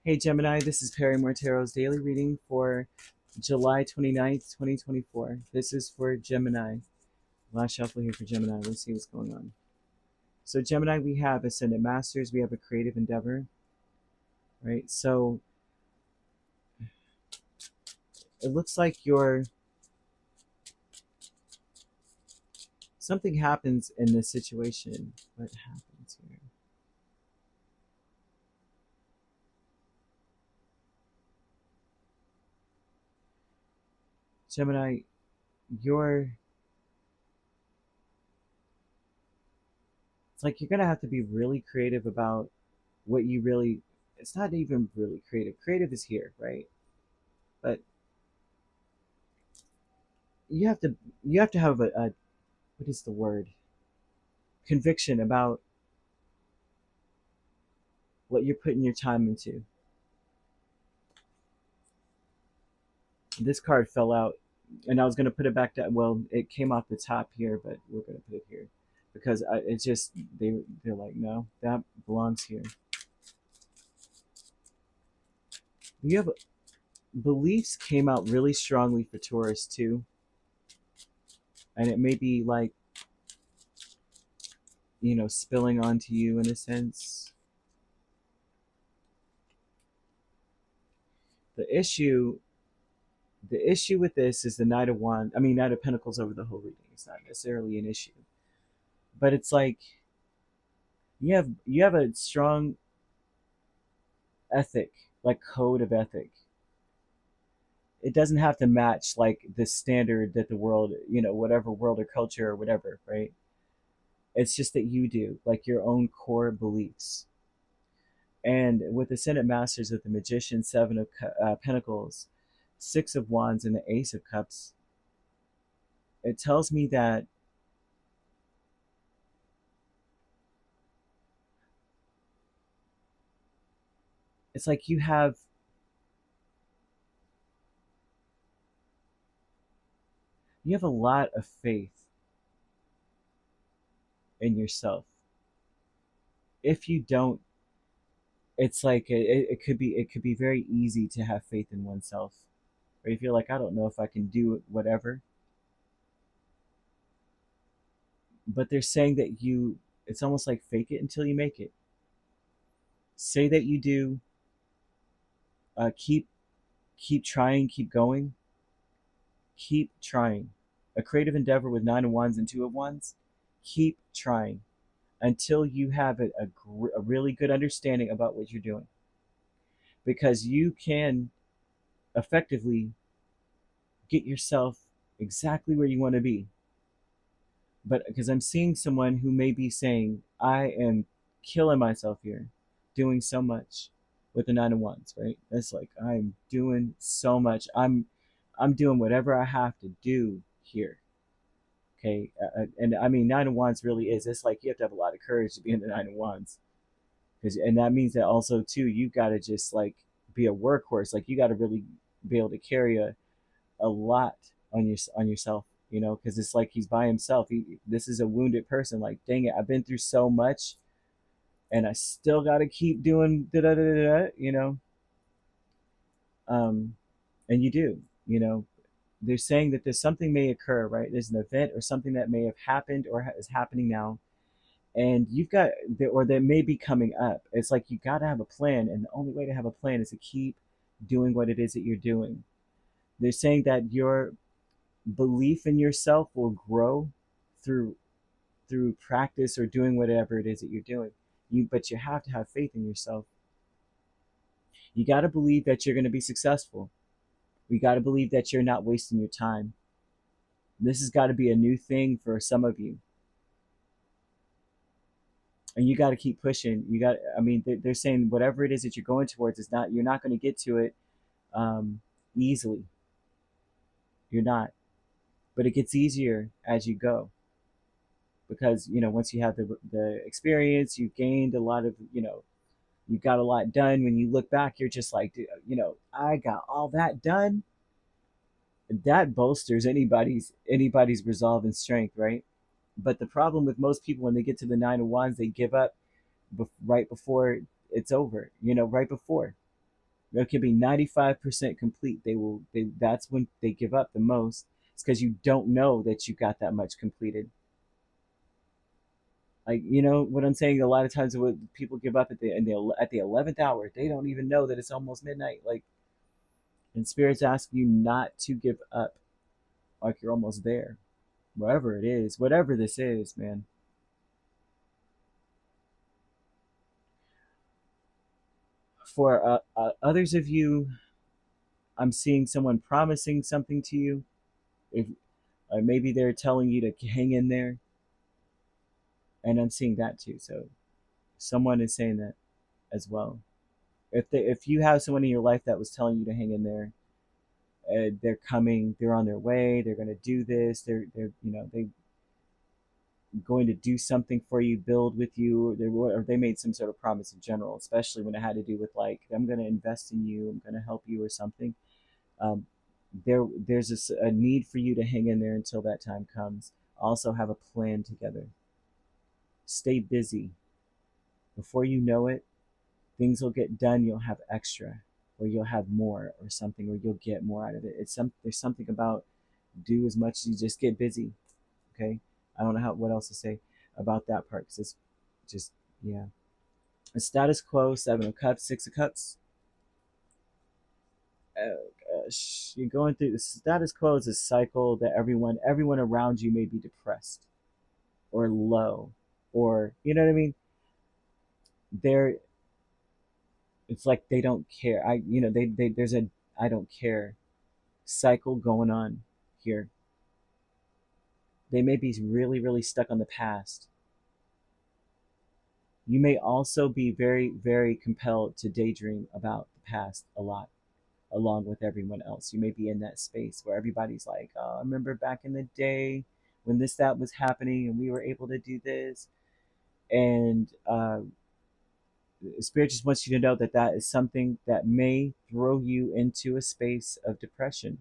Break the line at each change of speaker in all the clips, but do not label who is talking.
Hey Gemini, this is Perrymore Tarot's daily reading for July 29th, 2024. This is for Gemini. Last shuffle here for Gemini. Let's see what's going on. So Gemini, we have Ascendant Masters, we have a creative endeavor, right? So it looks like something happens in this situation. What happens here? Gemini, you're it's like you're gonna have to be really creative about what you really it's not even really creative. Creative is here, right? But you have to have a what is the word, conviction about what you're putting your time into. This card fell out, and I was going to put it back down. Well, it came off the top here, but we're going to put it here because it's just they're like, no, that belongs here. You have beliefs came out really strongly for Taurus too, and it may be like, spilling onto you in a sense. The issue the issue with this is the Knight of Pentacles over the whole reading. It's not necessarily an issue, but it's like you have a strong ethic, like code of ethic. It doesn't have to match like the standard that the world, whatever world or culture or whatever, right? It's just that you do like your own core beliefs. And with the Ascendant Masters of the Magician, Seven of Pentacles, Six of Wands, and the Ace of Cups, it tells me that it's like you have a lot of faith in yourself. If you don't, it's like it could be very easy to have faith in oneself, or you feel like, I don't know if I can do whatever. But they're saying that it's almost like fake it until you make it. Say that you do. Keep trying, keep going, keep trying. A creative endeavor with Nine of Wands and Two of Wands. Keep trying until you have a really good understanding about what you're doing, because you can effectively get yourself exactly where you want to be. But because I'm seeing someone who may be saying, I am killing myself here, doing so much with the Nine of Wands, right? It's like I'm doing so much. I'm doing whatever I have to do here. Okay, and I mean Nine of Wands really is. It's like you have to have a lot of courage to be in the Nine of Wands, and that means that also too you got to just like be a workhorse. Like you got to really be able to carry a lot on yourself, because it's like he's by himself. This is a wounded person. Like, dang it, I've been through so much, and I still got to keep doing da da da da da. Um, and you do. They're saying that there's something may occur, right? There's an event or something that may have happened or is happening now, and or that may be coming up. It's like you got to have a plan, and the only way to have a plan is to keep doing what it is that you're doing. They're saying that your belief in yourself will grow through practice or doing whatever it is that you're doing. But you have to have faith in yourself. You got to believe that you're going to be successful. You got to believe that you're not wasting your time. This has got to be a new thing for some of you, and you got to keep pushing. They're saying whatever it is that you're going towards is not you're not going to get to it easily. You're not, but it gets easier as you go, because once you have the experience, you've gained a lot of you got a lot done. When you look back, you're just like, I got all that done. That bolsters anybody's resolve and strength, right? But the problem with most people when they get to the Nine of Wands, they give up right before it's over. Right before. It could be 95% complete. That's when they give up the most. It's because you don't know that you got that much completed. Like, you know what I'm saying? A lot of times when people give up at the 11th hour, they don't even know that it's almost midnight. Like, and spirits ask you not to give up, like you're almost there. Wherever it is, whatever this is, man. For others of you, I'm seeing someone promising something to you. If maybe they're telling you to hang in there, and I'm seeing that too. So someone is saying that as well. If you have someone in your life that was telling you to hang in there, they're coming, they're on their way, they're going to do this, they're they going to do something for you, build with you, or they made some sort of promise in general, especially when it had to do with like, I'm going to invest in you, I'm going to help you or something. um, there's a need for you to hang in there until that time comes. Also have a plan together. Stay busy. Before you know it, things will get done. You'll have extra, or you'll have more, or something, or you'll get more out of it. There's something about do as much as you just get busy. Okay, I don't know what else to say about that part because it's just, yeah. The status quo, 7 of Cups, 6 of Cups. You're going through the status quo is a cycle that everyone around you may be depressed or low, or you know what I mean. They're It's like they don't care. There's a I don't care cycle going on here. They may be really, really stuck on the past. You may also be very, very compelled to daydream about the past a lot, along with everyone else. You may be in that space where everybody's like, oh, I remember back in the day when that was happening and we were able to do this. And Spirit just wants you to know that that is something that may throw you into a space of depression.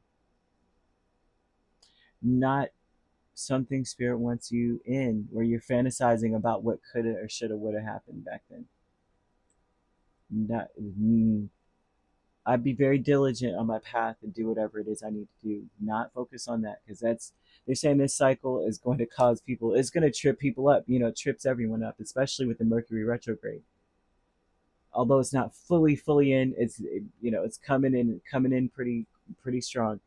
Not something Spirit wants you in where you're fantasizing about what could have or should have would have happened back then. Not, I'd be very diligent on my path and do whatever it is I need to do. Not focus on that because they're saying this cycle is going to cause people, it's going to trip people up. It trips everyone up, especially with the Mercury retrograde. Although it's not fully in, it's coming in pretty strong,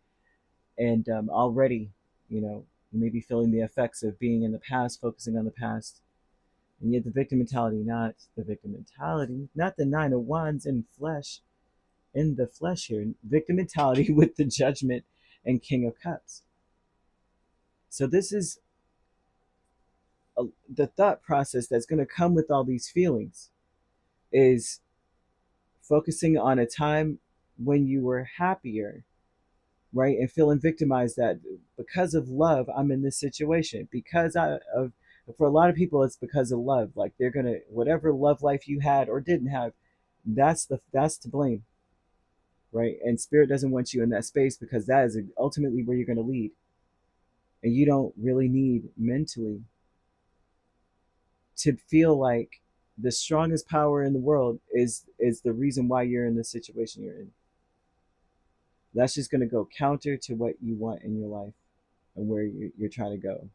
and already, you may be feeling the effects of being in the past, focusing on the past, and yet the victim mentality, not the 9 of Wands in the flesh here, victim mentality with the Judgment and King of Cups. So this is the thought process that's going to come with all these feelings is focusing on a time when you were happier, right? And feeling victimized that because of love, I'm in this situation. For a lot of people, it's because of love. Like they're gonna, whatever love life you had or didn't have, that's to blame, right? And Spirit doesn't want you in that space because that is ultimately where you're gonna lead, and you don't really need mentally to feel like the strongest power in the world is the reason why you're in the situation you're in. That's just gonna go counter to what you want in your life and where you're trying to go.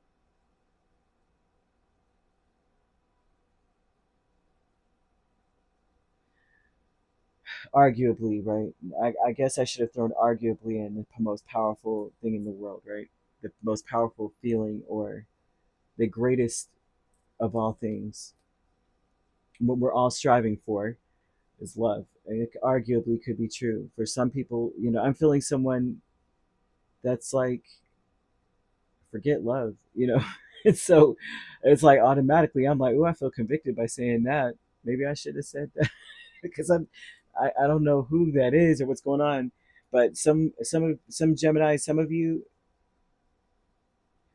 Arguably, right? I guess I should have thrown arguably in the most powerful thing in the world, right? The most powerful feeling, or the greatest of all things, what we're all striving for is love. And it arguably could be true for some people. I'm feeling someone that's like, forget love, and so it's like automatically I'm like, oh, I feel convicted by saying that. Maybe I should have said that because I don't know who that is or what's going on, but some Gemini, some of you,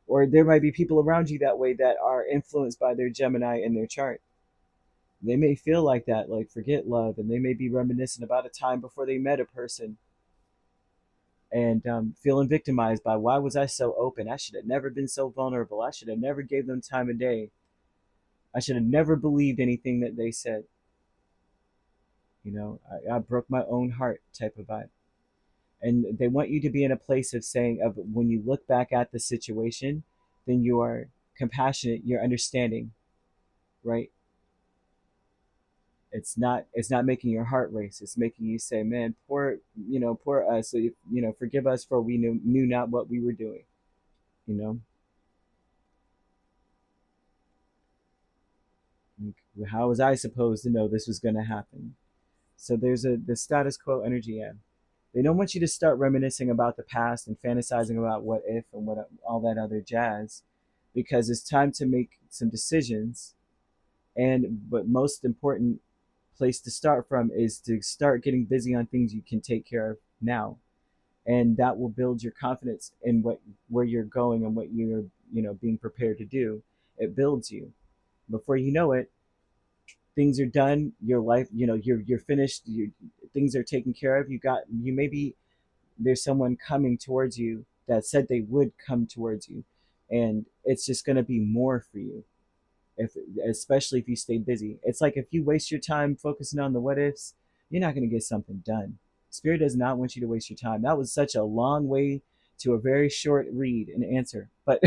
or there might be people around you that way that are influenced by their Gemini in their chart. They may feel like that, like forget love, and they may be reminiscent about a time before they met a person and feeling victimized by why was I so open? I should have never been so vulnerable. I should have never gave them time of day. I should have never believed anything that they said. I broke my own heart type of vibe. And they want you to be in a place of saying, of when you look back at the situation, then you are compassionate, you're understanding, right? It's not making your heart race. It's making you say, man, poor us. So, forgive us for we knew not what we were doing. You know, like, how was I supposed to know this was going to happen? So there's the status quo energy. Yeah. They don't want you to start reminiscing about the past and fantasizing about what if and what all that other jazz, because it's time to make some decisions. And but most important place to start from is to start getting busy on things you can take care of now, and that will build your confidence in where you're going and what you're being prepared to do. It builds you. Before you know it, things are done. Your life, you're finished. Things are taken care of. You maybe there's someone coming towards you that said they would come towards you, and it's just going to be more for you, if especially if you stay busy. It's like if you waste your time focusing on the what ifs, you're not going to get something done. Spirit does not want you to waste your time. That was such a long way to a very short read and answer, but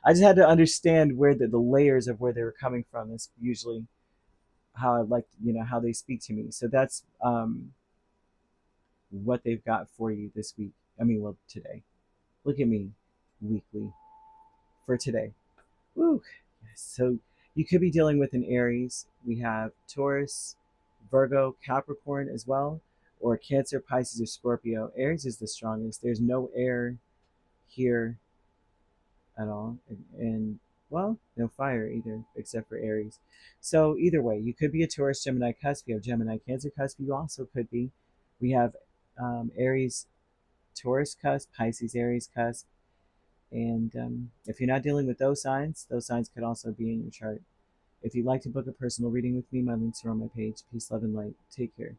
I just had to understand where the layers of where they were coming from. Is usually how I like, how they speak to me. So that's what they've got for you this week. I mean, well, today. Look at me, weekly for today. Woo. So you could be dealing with an Aries. We have Taurus, Virgo, Capricorn as well, or Cancer, Pisces, or Scorpio. Aries is the strongest. There's no air here at all, and well, no fire either, except for Aries. So either way, you could be a Taurus, Gemini cusp. You have Gemini, Cancer cusp. You also could be. We have Aries, Taurus cusp, Pisces, Aries cusp. And if you're not dealing with those signs could also be in your chart. If you'd like to book a personal reading with me, my links are on my page. Peace, love, and light. Take care.